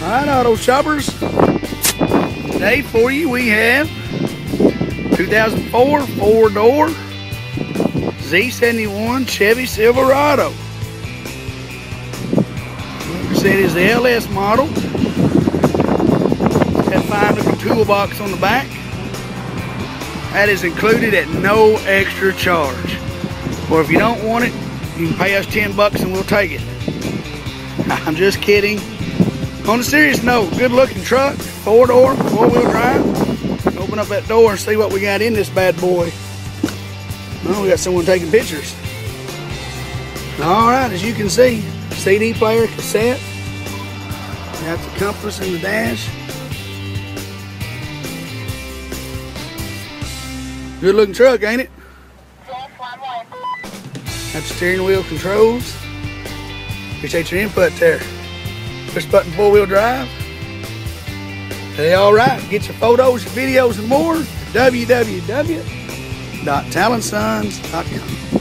Alright, auto shoppers. Today for you we have 2004 4-door Z71 Chevy Silverado. Like I said, is the LS model. It's got a fine looking toolbox on the back. That is included at no extra charge. Or if you don't want it, you can pay us 10 bucks and we'll take it. I'm just kidding. On a serious note, good looking truck, 4-door, 4-wheel drive. Open up that door and see what we got in this bad boy. Oh, we got someone taking pictures. Alright, as you can see, CD player, cassette. Got the compass in the dash. Good looking truck, ain't it? Got the steering wheel controls. Appreciate your input there. Push button 4-wheel drive. Hey, alright, get your photos, your videos, and more at www.talentsons.com.